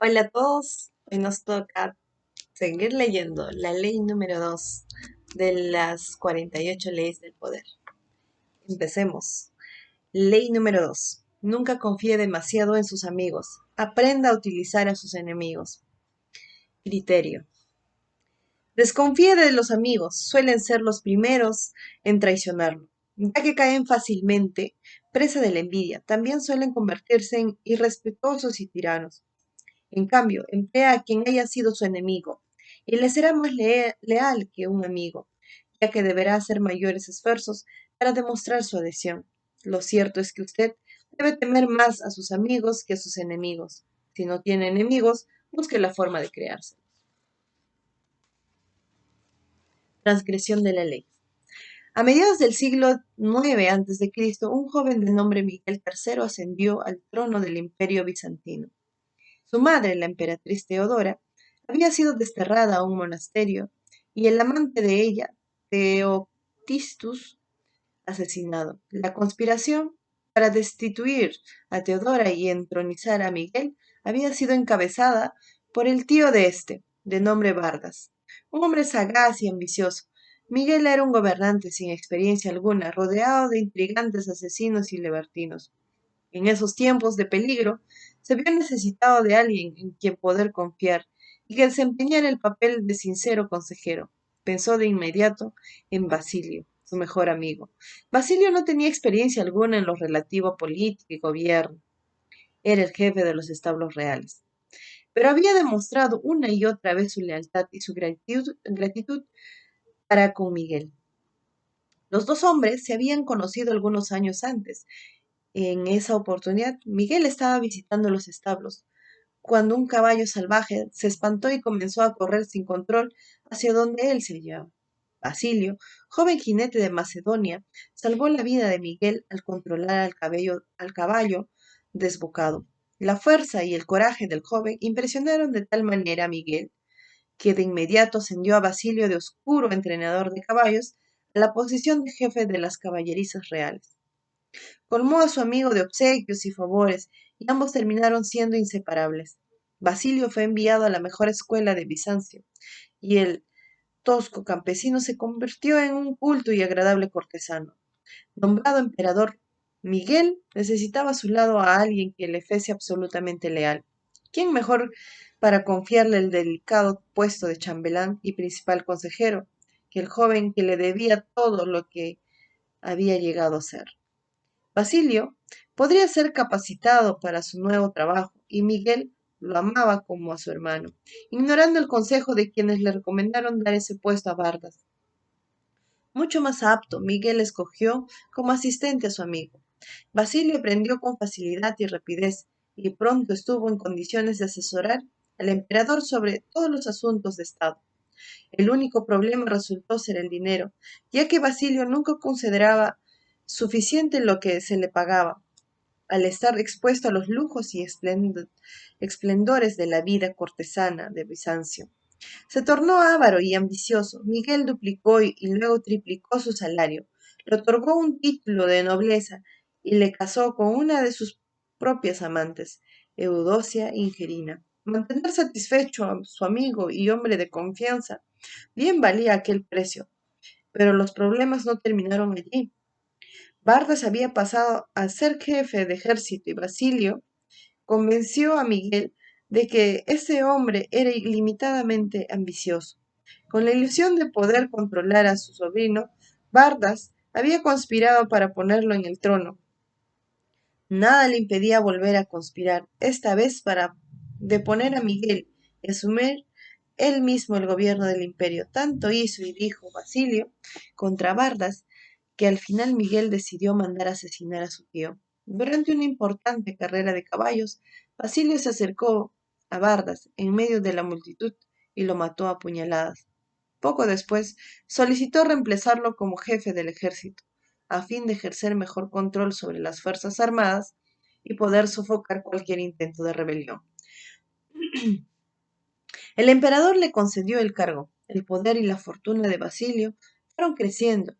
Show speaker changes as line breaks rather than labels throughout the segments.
Hola a todos, hoy nos toca seguir leyendo la ley número 2 de las 48 leyes del poder. Empecemos. Ley número 2. Nunca confíe demasiado en sus amigos. Aprenda a utilizar a sus enemigos. Criterio. Desconfíe de los amigos, suelen ser los primeros en traicionarlo, ya que caen fácilmente presa de la envidia. También suelen convertirse en irrespetuosos y tiranos. En cambio, emplea a quien haya sido su enemigo, y le será más leal que un amigo, ya que deberá hacer mayores esfuerzos para demostrar su adhesión. Lo cierto es que usted debe temer más a sus amigos que a sus enemigos. Si no tiene enemigos, busque la forma de crearse. Transgresión de la ley. A mediados del siglo IX a.C., un joven de nombre Miguel III ascendió al trono del Imperio Bizantino. Su madre, la emperatriz Teodora, había sido desterrada a un monasterio y el amante de ella, Teoctistus, asesinado. La conspiración para destituir a Teodora y entronizar a Miguel había sido encabezada por el tío de este, de nombre Vargas, un hombre sagaz y ambicioso. Miguel era un gobernante sin experiencia alguna, rodeado de intrigantes asesinos y libertinos. En esos tiempos de peligro, se vio necesitado de alguien en quien poder confiar y que desempeñara el papel de sincero consejero. Pensó de inmediato en Basilio, su mejor amigo. Basilio no tenía experiencia alguna en lo relativo a política y gobierno. Era el jefe de los establos reales. Pero había demostrado una y otra vez su lealtad y su gratitud para con Miguel. Los dos hombres se habían conocido algunos años antes. En esa oportunidad, Miguel estaba visitando los establos, cuando un caballo salvaje se espantó y comenzó a correr sin control hacia donde él se hallaba. Basilio, joven jinete de Macedonia, salvó la vida de Miguel al controlar al caballo desbocado. La fuerza y el coraje del joven impresionaron de tal manera a Miguel que de inmediato ascendió a Basilio de oscuro entrenador de caballos a la posición de jefe de las caballerizas reales. Colmó a su amigo de obsequios y favores, y ambos terminaron siendo inseparables. Basilio fue enviado a la mejor escuela de Bizancio, y el tosco campesino se convirtió en un culto y agradable cortesano. Nombrado emperador, Miguel necesitaba a su lado a alguien que le fuese absolutamente leal. ¿Quién mejor para confiarle el delicado puesto de chambelán y principal consejero que el joven que le debía todo lo que había llegado a ser? Basilio podría ser capacitado para su nuevo trabajo, y Miguel lo amaba como a su hermano, ignorando el consejo de quienes le recomendaron dar ese puesto a Vargas. Mucho más apto, Miguel escogió como asistente a su amigo. Basilio aprendió con facilidad y rapidez, y pronto estuvo en condiciones de asesorar al emperador sobre todos los asuntos de Estado. El único problema resultó ser el dinero, ya que Basilio nunca consideraba suficiente lo que se le pagaba, al estar expuesto a los lujos y esplendores de la vida cortesana de Bizancio. Se tornó avaro y ambicioso. Miguel duplicó y luego triplicó su salario, le otorgó un título de nobleza y le casó con una de sus propias amantes, Eudocia Ingerina. Mantener satisfecho a su amigo y hombre de confianza bien valía aquel precio, pero los problemas no terminaron allí. Vargas había pasado a ser jefe de ejército y Basilio convenció a Miguel de que ese hombre era ilimitadamente ambicioso. Con la ilusión de poder controlar a su sobrino, Vargas había conspirado para ponerlo en el trono. Nada le impedía volver a conspirar, esta vez para deponer a Miguel y asumir él mismo el gobierno del imperio. Tanto hizo y dijo Basilio contra Vargas que al final Miguel decidió mandar asesinar a su tío. Durante una importante carrera de caballos, Basilio se acercó a Vargas en medio de la multitud y lo mató a puñaladas. Poco después, solicitó reemplazarlo como jefe del ejército, a fin de ejercer mejor control sobre las fuerzas armadas y poder sofocar cualquier intento de rebelión. El emperador le concedió el cargo. El poder y la fortuna de Basilio fueron creciendo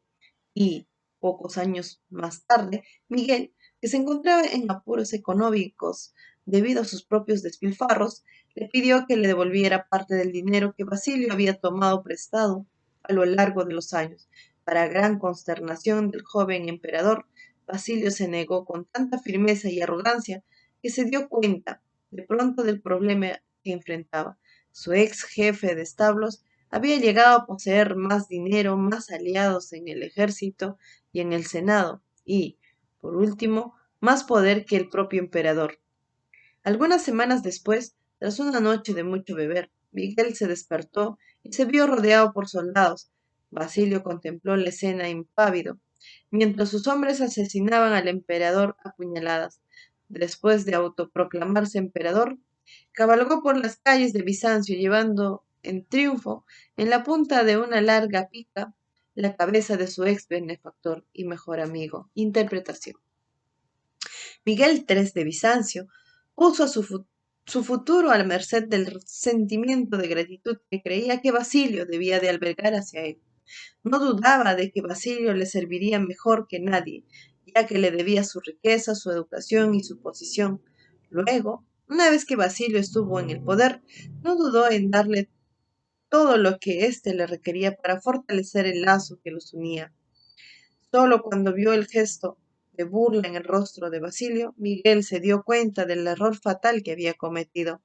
y, pocos años más tarde, Miguel, que se encontraba en apuros económicos, debido a sus propios despilfarros, le pidió que le devolviera parte del dinero que Basilio había tomado prestado a lo largo de los años. Para gran consternación del joven emperador, Basilio se negó con tanta firmeza y arrogancia que se dio cuenta de pronto del problema que enfrentaba. Su ex jefe de establos había llegado a poseer más dinero, más aliados en el ejército y en el Senado, y, por último, más poder que el propio emperador. Algunas semanas después, tras una noche de mucho beber, Miguel se despertó y se vio rodeado por soldados. Basilio contempló la escena impávido, mientras sus hombres asesinaban al emperador a puñaladas. Después de autoproclamarse emperador, cabalgó por las calles de Bizancio llevando en triunfo en la punta de una larga pica la cabeza de su ex benefactor y mejor amigo. Interpretación. Miguel III de Bizancio puso su futuro a la merced del sentimiento de gratitud que creía que Basilio debía de albergar hacia él. No dudaba de que Basilio le serviría mejor que nadie, ya que le debía su riqueza, su educación y su posición. Luego, una vez que Basilio estuvo en el poder, no dudó en darle todo lo que éste le requería para fortalecer el lazo que los unía. Solo cuando vio el gesto de burla en el rostro de Basilio, Miguel se dio cuenta del error fatal que había cometido.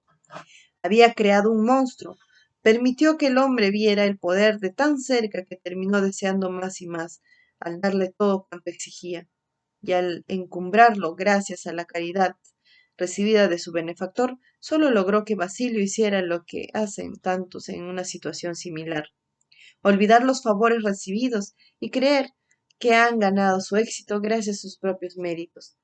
Había creado un monstruo. Permitió que el hombre viera el poder de tan cerca que terminó deseando más y más, al darle todo cuanto exigía, y al encumbrarlo gracias a la caridad recibida de su benefactor, solo logró que Basilio hiciera lo que hacen tantos en una situación similar: olvidar los favores recibidos y creer que han ganado su éxito gracias a sus propios méritos.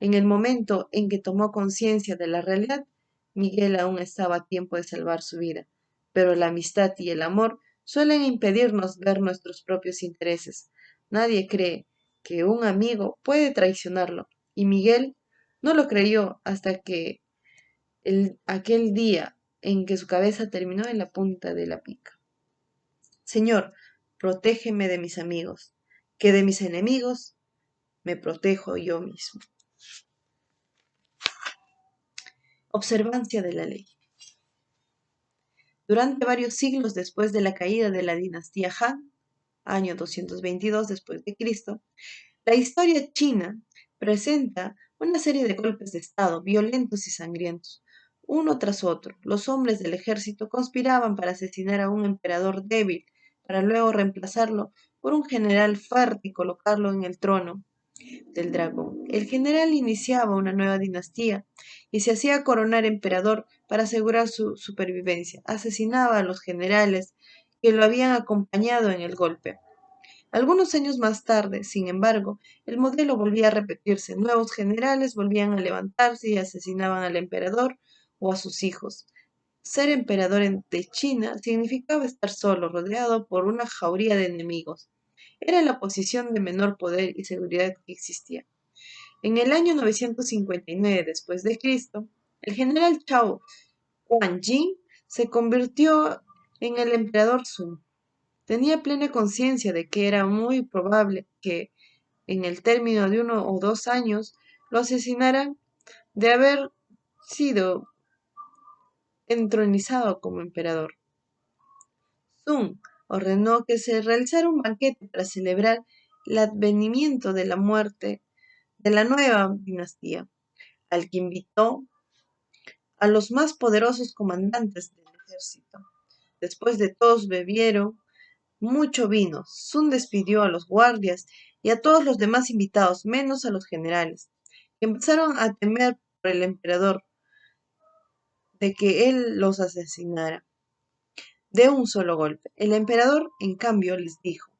En el momento en que tomó conciencia de la realidad, Miguel aún estaba a tiempo de salvar su vida, pero la amistad y el amor suelen impedirnos ver nuestros propios intereses. Nadie cree que un amigo puede traicionarlo, y Miguel no lo creyó hasta que aquel día en que su cabeza terminó en la punta de la pica. Señor, protégeme de mis amigos, que de mis enemigos me protejo yo mismo. Observancia de la ley. Durante varios siglos después de la caída de la dinastía Han, año 222 después de Cristo, la historia china presenta una serie de golpes de estado violentos y sangrientos. Uno tras otro, los hombres del ejército conspiraban para asesinar a un emperador débil, para luego reemplazarlo por un general fuerte y colocarlo en el trono del dragón. El general iniciaba una nueva dinastía y se hacía coronar emperador para asegurar su supervivencia. Asesinaba a los generales que lo habían acompañado en el golpe. Algunos años más tarde, sin embargo, el modelo volvía a repetirse. Nuevos generales volvían a levantarse y asesinaban al emperador o a sus hijos. Ser emperador de China significaba estar solo, rodeado por una jauría de enemigos. Era la posición de menor poder y seguridad que existía. En el año 959 después de Cristo, el general Chao Guanyin se convirtió en el emperador Sun. Tenía plena conciencia de que era muy probable que, en el término de 1 o 2 años, lo asesinaran de haber sido entronizado como emperador. Sun ordenó que se realizara un banquete para celebrar el advenimiento de la muerte de la nueva dinastía, al que invitó a los más poderosos comandantes del ejército. Después de todos bebieron mucho vino, Sun despidió a los guardias y a todos los demás invitados, menos a los generales, que empezaron a temer por el emperador de que él los asesinara de un solo golpe. El emperador, en cambio, les dijo: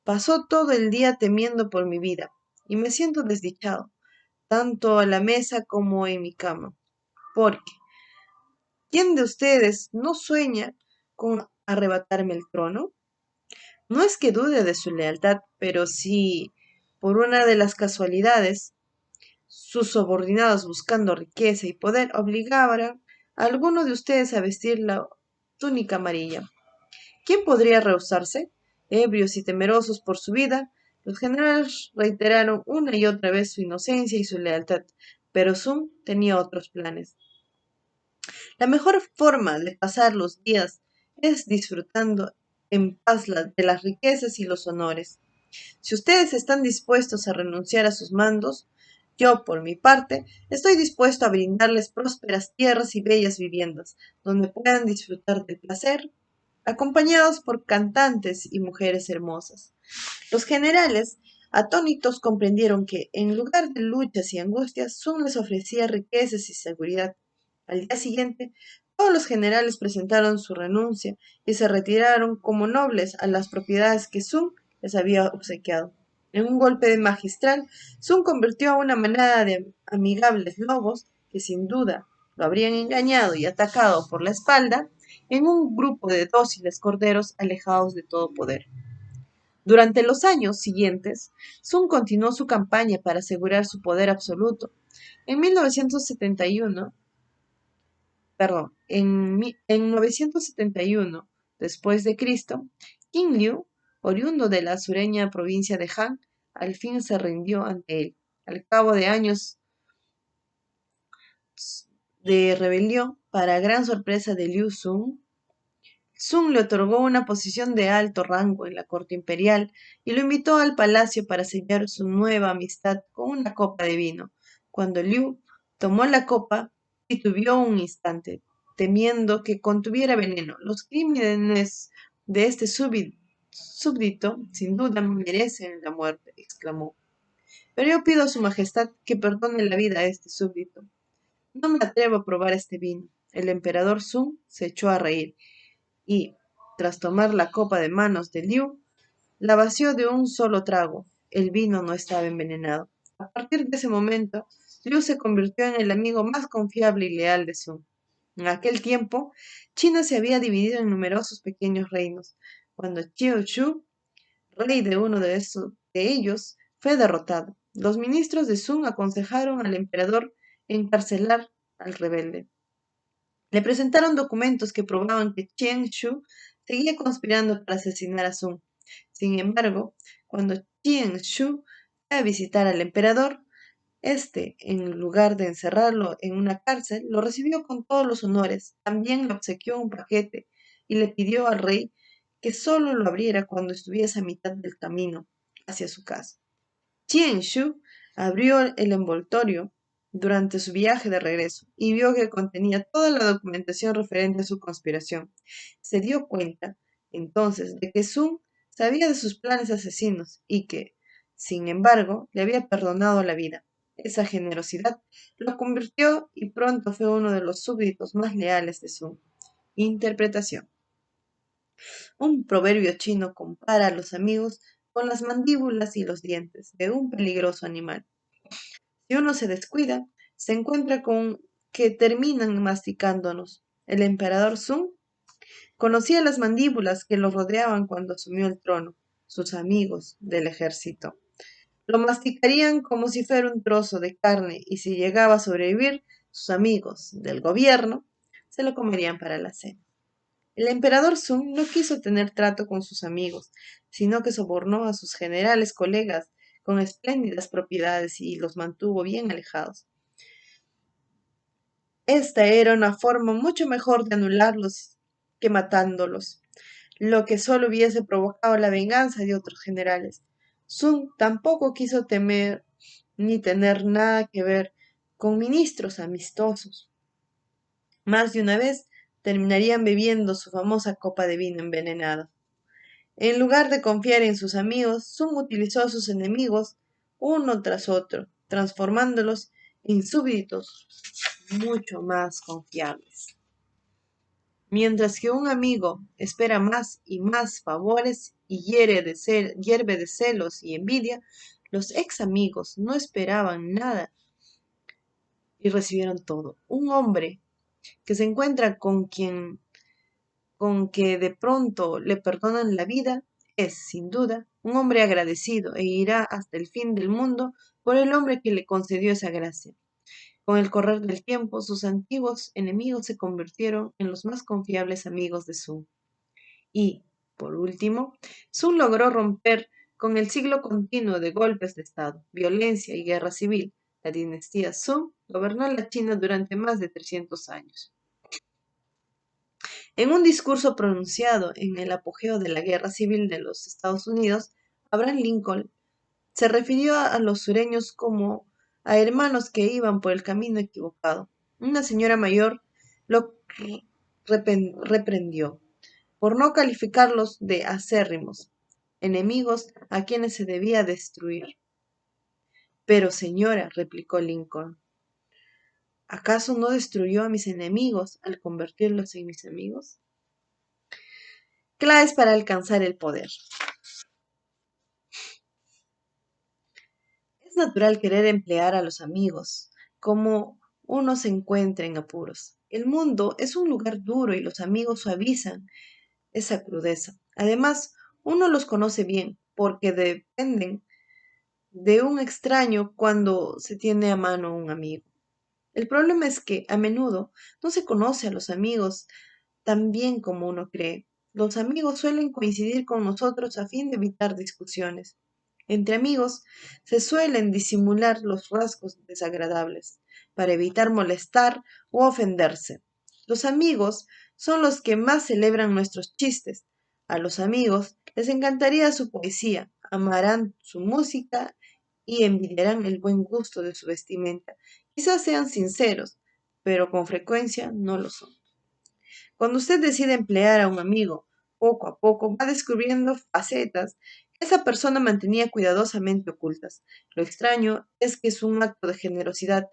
pasó todo el día temiendo por mi vida, y me siento desdichado, tanto a la mesa como en mi cama, porque ¿quién de ustedes no sueña con arrebatarme el trono? No es que dude de su lealtad, pero si, por una de las casualidades, sus subordinados buscando riqueza y poder obligaran a alguno de ustedes a vestir la túnica amarilla, ¿quién podría rehusarse? Ebrios y temerosos por su vida, los generales reiteraron una y otra vez su inocencia y su lealtad, pero Sun tenía otros planes. La mejor forma de pasar los días es disfrutando en paz de las riquezas y los honores. Si ustedes están dispuestos a renunciar a sus mandos, yo, por mi parte, estoy dispuesto a brindarles prósperas tierras y bellas viviendas, donde puedan disfrutar del placer, acompañados por cantantes y mujeres hermosas. Los generales, atónitos, comprendieron que, en lugar de luchas y angustias, Sun les ofrecía riquezas y seguridad. Al día siguiente, todos los generales presentaron su renuncia y se retiraron como nobles a las propiedades que Sun les había obsequiado. En un golpe de magistral, Sun convirtió a una manada de amigables lobos, que sin duda lo habrían engañado y atacado por la espalda, en un grupo de dóciles corderos alejados de todo poder. Durante los años siguientes, Sun continuó su campaña para asegurar su poder absoluto. En 1971, en 971 después de Cristo, King Liu, oriundo de la sureña provincia de Han, al fin se rindió ante él. Al cabo de años de rebelión, para gran sorpresa de Liu Sun, Sun le otorgó una posición de alto rango en la corte imperial y lo invitó al palacio para sellar su nueva amistad con una copa de vino. Cuando Liu tomó la copa, titubeó un instante, temiendo que contuviera veneno. Los crímenes de este súbdito sin duda merecen la muerte, exclamó. Pero yo pido a su majestad que perdone la vida a este súbdito. No me atrevo a probar este vino. El emperador Sun se echó a reír y, tras tomar la copa de manos de Liu, la vació de un solo trago. El vino no estaba envenenado. A partir de ese momento, Liu se convirtió en el amigo más confiable y leal de Sun. En aquel tiempo, China se había dividido en numerosos pequeños reinos. Cuando Chiu Shu, rey de uno de ellos, fue derrotado, los ministros de Sun aconsejaron al emperador encarcelar al rebelde. Le presentaron documentos que probaban que Chen Shu seguía conspirando para asesinar a Sun. Sin embargo, cuando Chen Shu fue a visitar al emperador, este, en lugar de encerrarlo en una cárcel, lo recibió con todos los honores. También le obsequió un paquete y le pidió al rey que solo lo abriera cuando estuviese a mitad del camino hacia su casa. Chen Shu abrió el envoltorio durante su viaje de regreso y vio que contenía toda la documentación referente a su conspiración. Se dio cuenta, entonces, de que Sun sabía de sus planes asesinos y que, sin embargo, le había perdonado la vida. Esa generosidad lo convirtió y pronto fue uno de los súbditos más leales de Sun. Interpretación. Un proverbio chino compara a los amigos con las mandíbulas y los dientes de un peligroso animal. Si uno se descuida, se encuentra con que terminan masticándonos. El emperador Sun conocía las mandíbulas que lo rodeaban cuando asumió el trono, sus amigos del ejército. Lo masticarían como si fuera un trozo de carne y si llegaba a sobrevivir, sus amigos del gobierno se lo comerían para la cena. El emperador Sun no quiso tener trato con sus amigos, sino que sobornó a sus generales colegas con espléndidas propiedades y los mantuvo bien alejados. Esta era una forma mucho mejor de anularlos que matándolos, lo que solo hubiese provocado la venganza de otros generales. Sun tampoco quiso temer ni tener nada que ver con ministros amistosos. Más de una vez terminarían bebiendo su famosa copa de vino envenenado. En lugar de confiar en sus amigos, Sun utilizó a sus enemigos uno tras otro, transformándolos en súbditos mucho más confiables. Mientras que un amigo espera más y más favores y hierve de celos y envidia, los ex amigos no esperaban nada y recibieron todo. Un hombre que se encuentra con que de pronto le perdonan la vida es, sin duda, un hombre agradecido e irá hasta el fin del mundo por el hombre que le concedió esa gracia. Con el correr del tiempo, sus antiguos enemigos se convirtieron en los más confiables amigos de Sun. Y, por último, Sun logró romper con el siglo continuo de golpes de Estado, violencia y guerra civil. la dinastía Song gobernó la China durante más de 300 años. En un discurso pronunciado en el apogeo de la Guerra Civil de los Estados Unidos, Abraham Lincoln se refirió a los sureños como a hermanos que iban por el camino equivocado. Una señora mayor lo reprendió por no calificarlos de acérrimos enemigos a quienes se debía destruir. Pero señora, replicó Lincoln, ¿acaso no destruyó a mis enemigos al convertirlos en mis amigos? Claves para alcanzar el poder. Es natural querer emplear a los amigos como uno se encuentra en apuros. El mundo es un lugar duro y los amigos suavizan esa crudeza. Además, uno los conoce bien porque dependen de un extraño cuando se tiene a mano un amigo. El problema es que a menudo no se conoce a los amigos tan bien como uno cree. Los amigos suelen coincidir con nosotros a fin de evitar discusiones. Entre amigos se suelen disimular los rasgos desagradables para evitar molestar o ofenderse. Los amigos son los que más celebran nuestros chistes. A los amigos les encantaría su poesía, amarán su música y envidiarán el buen gusto de su vestimenta. Quizás sean sinceros, pero con frecuencia no lo son. Cuando usted decide emplear a un amigo, poco a poco va descubriendo facetas que esa persona mantenía cuidadosamente ocultas. Lo extraño es que es un acto de generosidad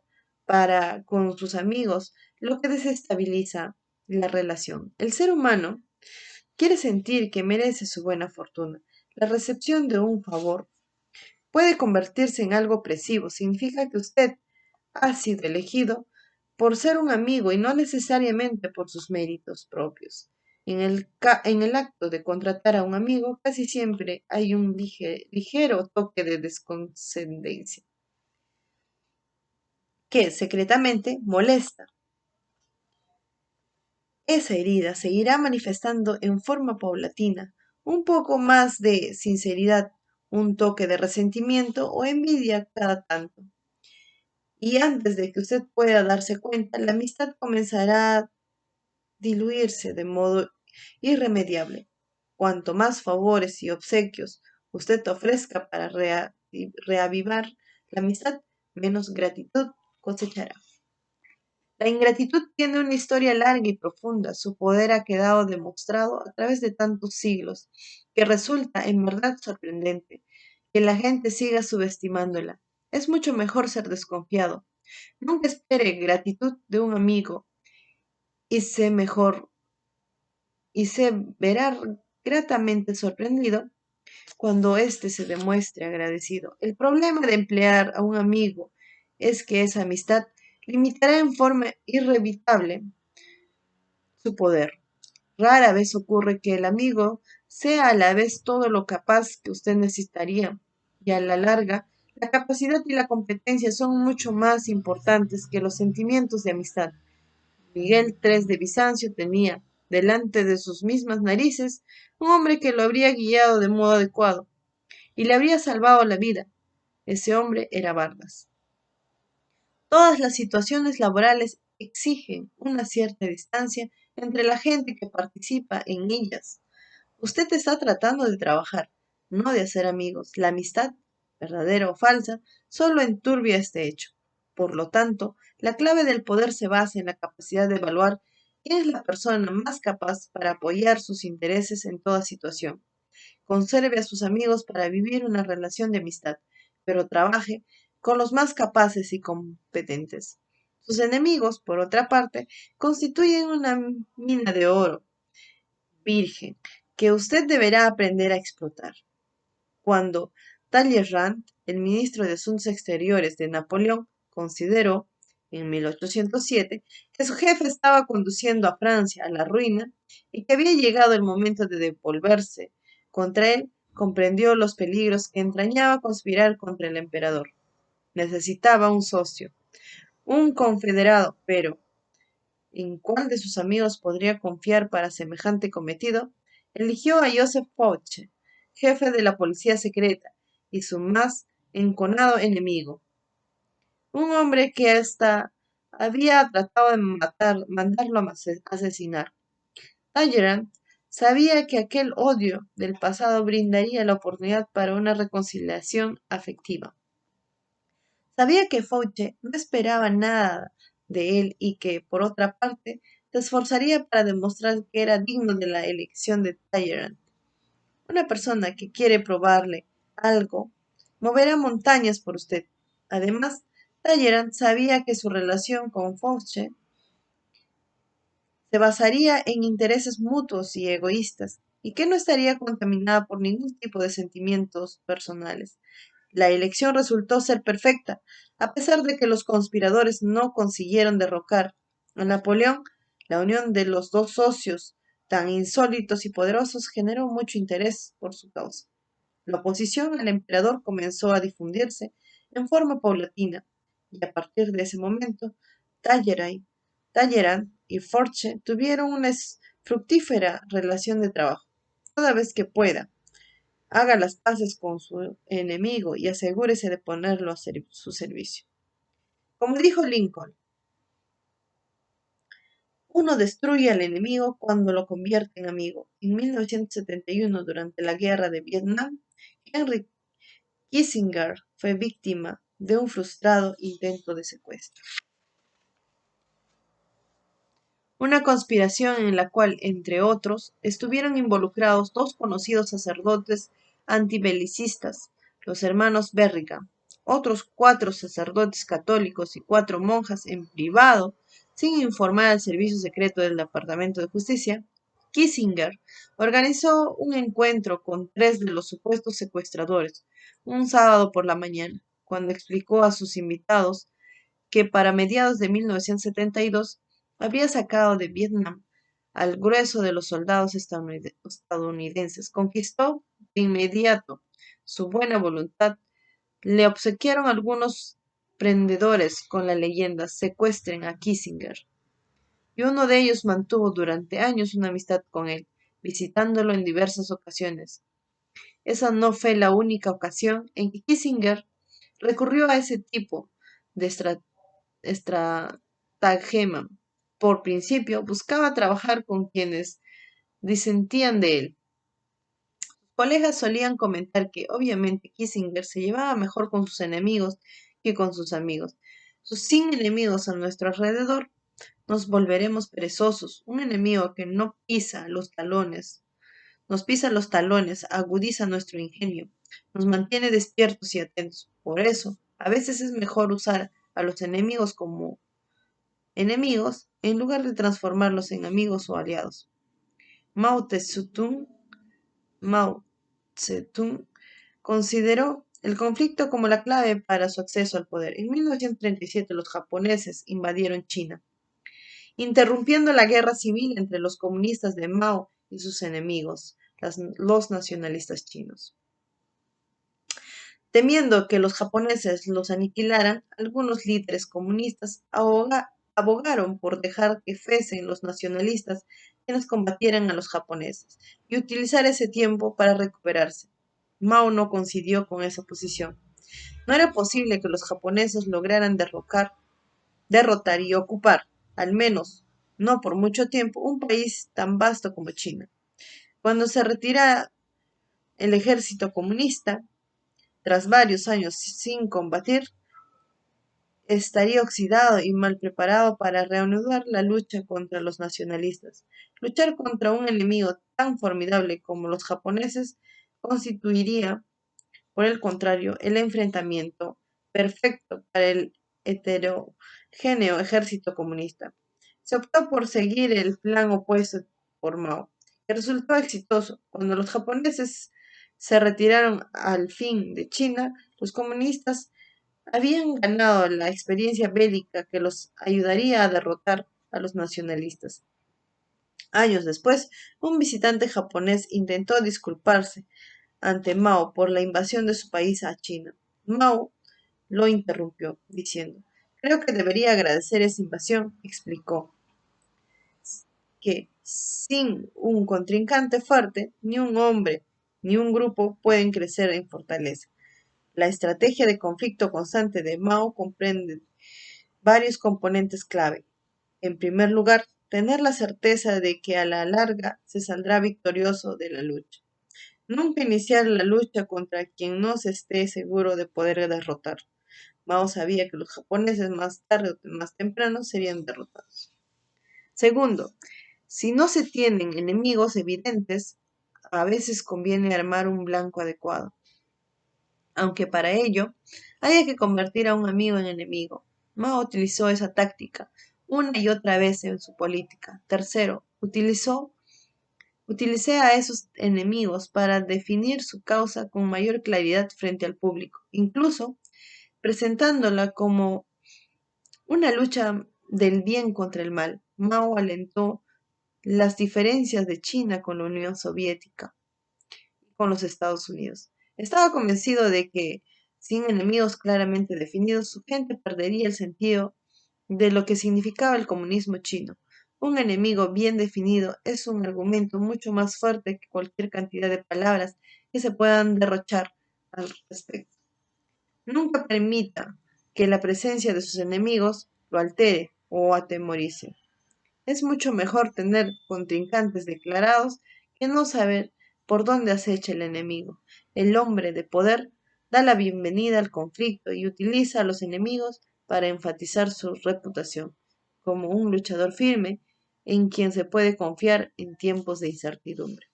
para con sus amigos lo que desestabiliza la relación. El ser humano quiere sentir que merece su buena fortuna. La recepción de un favor puede convertirse en algo opresivo. Significa que usted ha sido elegido por ser un amigo y no necesariamente por sus méritos propios. En el acto de contratar a un amigo casi siempre hay un ligero toque de descondescendencia que secretamente molesta. Esa herida se irá manifestando en forma paulatina, un poco más de sinceridad, un toque de resentimiento o envidia cada tanto. Y antes de que usted pueda darse cuenta, la amistad comenzará a diluirse de modo irremediable. Cuanto más favores y obsequios usted ofrezca para reavivar la amistad, menos gratitud cosechará. La ingratitud tiene una historia larga y profunda. Su poder ha quedado demostrado a través de tantos siglos, que resulta en verdad sorprendente que la gente siga subestimándola. Es mucho mejor ser desconfiado. Nunca espere gratitud de un amigo y se verá gratamente sorprendido cuando éste se demuestre agradecido. El problema de emplear a un amigo es que esa amistad limitará en forma irrevitable su poder. Rara vez ocurre que el amigo sea a la vez todo lo capaz que usted necesitaría, y a la larga, la capacidad y la competencia son mucho más importantes que los sentimientos de amistad. Miguel III de Bizancio tenía delante de sus mismas narices un hombre que lo habría guiado de modo adecuado y le habría salvado la vida. Ese hombre era Vargas. Todas las situaciones laborales exigen una cierta distancia entre la gente que participa en ellas. Usted está tratando de trabajar, no de hacer amigos. La amistad, verdadera o falsa, solo enturbia este hecho. Por lo tanto, la clave del poder se basa en la capacidad de evaluar quién es la persona más capaz para apoyar sus intereses en toda situación. Conserve a sus amigos para vivir una relación de amistad, pero trabaje con los más capaces y competentes. Sus enemigos, por otra parte, constituyen una mina de oro virgen que usted deberá aprender a explotar. Cuando Talleyrand, el ministro de Asuntos Exteriores de Napoleón, consideró en 1807 que su jefe estaba conduciendo a Francia a la ruina y que había llegado el momento de volverse contra él, comprendió los peligros que entrañaba conspirar contra el emperador. Necesitaba un socio, un confederado, pero ¿en cuál de sus amigos podría confiar para semejante cometido? Eligió a Joseph Foch, jefe de la policía secreta y su más enconado enemigo. un hombre que hasta había tratado de mandarlo a asesinar. Talleyrand sabía que aquel odio del pasado brindaría la oportunidad para una reconciliación afectiva. Sabía que Fauche no esperaba nada de él y que, por otra parte, se esforzaría para demostrar que era digno de la elección de Talleyrand. Una persona que quiere probarle algo moverá montañas por usted. Además, Talleyrand sabía que su relación con Fauche se basaría en intereses mutuos y egoístas, y que no estaría contaminada por ningún tipo de sentimientos personales. La elección resultó ser perfecta, a pesar de que los conspiradores no consiguieron derrocar a Napoleón. La unión de los dos socios tan insólitos y poderosos generó mucho interés por su causa. La oposición al emperador comenzó a difundirse en forma paulatina, y a partir de ese momento, Talleyrand Talleyrand y Forche tuvieron una fructífera relación de trabajo. Toda vez que pueda, haga las paces con su enemigo y asegúrese de ponerlo a su servicio. Como dijo Lincoln, uno destruye al enemigo cuando lo convierte en amigo. En 1971, durante la guerra de Vietnam, Henry Kissinger fue víctima de un frustrado intento de secuestro. Una conspiración en la cual, entre otros, estuvieron involucrados dos conocidos sacerdotes antibelicistas, los hermanos Berrigan, otros 4 sacerdotes católicos y 4 monjas en privado, sin informar al Servicio Secreto del Departamento de Justicia. Kissinger organizó un encuentro con 3 de los supuestos secuestradores un sábado por la mañana, cuando explicó a sus invitados que para mediados de 1972 había sacado de Vietnam al grueso de los soldados estadounidenses. Conquistó de inmediato su buena voluntad. Le obsequiaron algunos prendedores con la leyenda "secuestren a Kissinger", y uno de ellos mantuvo durante años una amistad con él, visitándolo en diversas ocasiones. Esa no fue la única ocasión en que Kissinger recurrió a ese tipo de estratagema. Por principio, buscaba trabajar con quienes disentían de él. Colegas solían comentar que, obviamente, Kissinger se llevaba mejor con sus enemigos que con sus amigos. Sin enemigos a nuestro alrededor, nos volveremos perezosos. Un enemigo que nos pisa los talones, agudiza nuestro ingenio, nos mantiene despiertos y atentos. Por eso, a veces es mejor usar a los enemigos como enemigos en lugar de transformarlos en amigos o aliados. Mao Tse-tung Mao Tse-tung consideró el conflicto como la clave para su acceso al poder. En 1937 los japoneses invadieron China, interrumpiendo la guerra civil entre los comunistas de Mao y sus enemigos, los nacionalistas chinos. Temiendo que los japoneses los aniquilaran, algunos líderes comunistas abogaron por dejar que fuesen los nacionalistas quienes combatieran a los japoneses y utilizar ese tiempo para recuperarse. Mao no coincidió con esa posición. No era posible que los japoneses lograran derrotar y ocupar, al menos no por mucho tiempo, un país tan vasto como China. Cuando se retira el ejército comunista, tras varios años sin combatir, estaría oxidado y mal preparado para reanudar la lucha contra los nacionalistas. Luchar contra un enemigo tan formidable como los japoneses constituiría, por el contrario, el enfrentamiento perfecto para el heterogéneo ejército comunista. Se optó por seguir el plan opuesto por Mao, que resultó exitoso. Cuando los japoneses se retiraron al fin de China, los comunistas habían ganado la experiencia bélica que los ayudaría a derrotar a los nacionalistas. Años después, un visitante japonés intentó disculparse ante Mao por la invasión de su país a China. Mao lo interrumpió, diciendo: "Creo que debería agradecer esa invasión", explicó, que sin un contrincante fuerte, ni un hombre ni un grupo pueden crecer en fortaleza. La estrategia de conflicto constante de Mao comprende varios componentes clave. En primer lugar, tener la certeza de que a la larga se saldrá victorioso de la lucha. Nunca iniciar la lucha contra quien no se esté seguro de poder derrotar. Mao sabía que los japoneses más tarde o más temprano serían derrotados. Segundo, si no se tienen enemigos evidentes, a veces conviene armar un blanco adecuado, aunque para ello haya que convertir a un amigo en enemigo. Mao utilizó esa táctica una y otra vez en su política. Tercero, utilicé a esos enemigos para definir su causa con mayor claridad frente al público, incluso presentándola como una lucha del bien contra el mal. Mao alentó las diferencias de China con la Unión Soviética y con los Estados Unidos. Estaba convencido de que, sin enemigos claramente definidos, su gente perdería el sentido de lo que significaba el comunismo chino. Un enemigo bien definido es un argumento mucho más fuerte que cualquier cantidad de palabras que se puedan derrochar al respecto. Nunca permita que la presencia de sus enemigos lo altere o atemorice. Es mucho mejor tener contrincantes declarados que no saber por dónde acecha el enemigo. El hombre de poder da la bienvenida al conflicto y utiliza a los enemigos para enfatizar su reputación como un luchador firme en quien se puede confiar en tiempos de incertidumbre.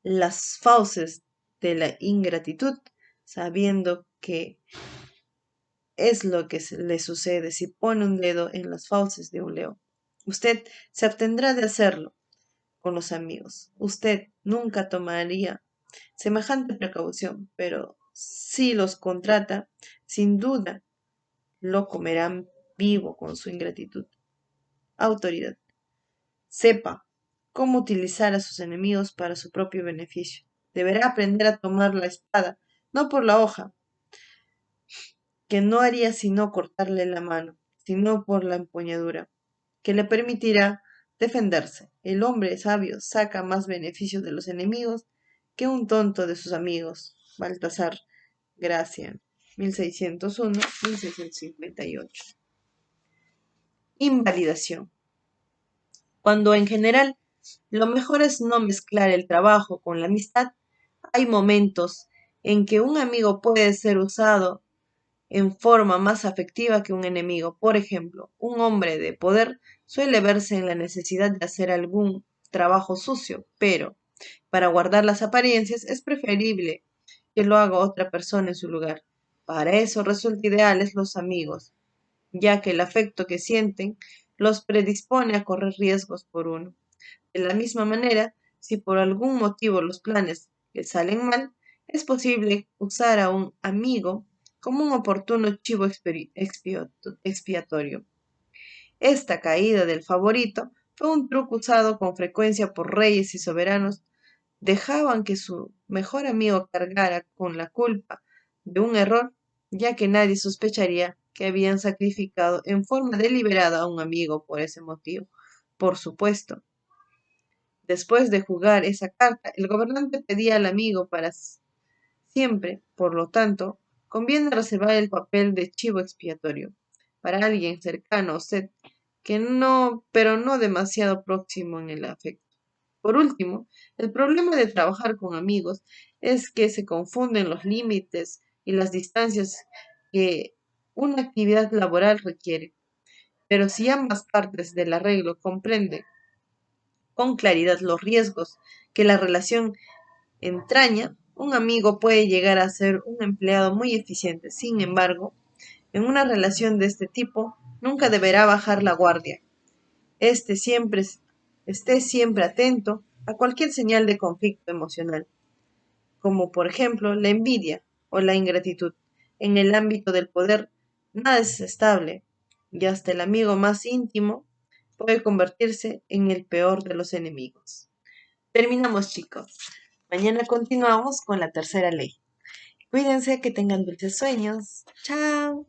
Las fauces de la ingratitud, sabiendo que es lo que le sucede si pone un dedo en las fauces de un león. Usted se abstendrá de hacerlo con los amigos. Usted nunca tomaría semejante precaución, pero si los contrata, sin duda lo comerán vivo con su ingratitud. Autoridad. Sepa cómo utilizar a sus enemigos para su propio beneficio. Deberá aprender a tomar la espada, no por la hoja, que no haría sino cortarle la mano, sino por la empuñadura, que le permitirá defenderse. El hombre sabio saca más beneficios de los enemigos que un tonto de sus amigos. Baltasar Gracián, 1601-1658. Invalidación. Cuando en general lo mejor es no mezclar el trabajo con la amistad, hay momentos en que un amigo puede ser usado en forma más afectiva que un enemigo. Por ejemplo, un hombre de poder suele verse en la necesidad de hacer algún trabajo sucio, pero para guardar las apariencias es preferible que lo haga otra persona en su lugar. Para eso resulta ideales los amigos, ya que el afecto que sienten los predispone a correr riesgos por uno. De la misma manera, si por algún motivo los planes les salen mal, es posible usar a un amigo como un oportuno chivo expiatorio. Esta caída del favorito fue un truco usado con frecuencia por reyes y soberanos. Dejaban que su mejor amigo cargara con la culpa de un error, ya que nadie sospecharía que habían sacrificado en forma deliberada a un amigo por ese motivo. Por supuesto, después de jugar esa carta, el gobernante pedía al amigo para siempre, por lo tanto, conviene reservar el papel de chivo expiatorio para alguien cercano a usted, que no, pero no demasiado próximo en el afecto. Por último, el problema de trabajar con amigos es que se confunden los límites y las distancias que una actividad laboral requiere. Pero si ambas partes del arreglo comprenden con claridad los riesgos que la relación entraña, un amigo puede llegar a ser un empleado muy eficiente. Sin embargo, en una relación de este tipo, nunca deberá bajar la guardia. Este siempre, esté siempre atento a cualquier señal de conflicto emocional, como por ejemplo la envidia o la ingratitud. En el ámbito del poder, nada es estable, y hasta el amigo más íntimo puede convertirse en el peor de los enemigos. Terminamos, chicos. Mañana continuamos con la tercera ley. Cuídense, que tengan dulces sueños. Chao.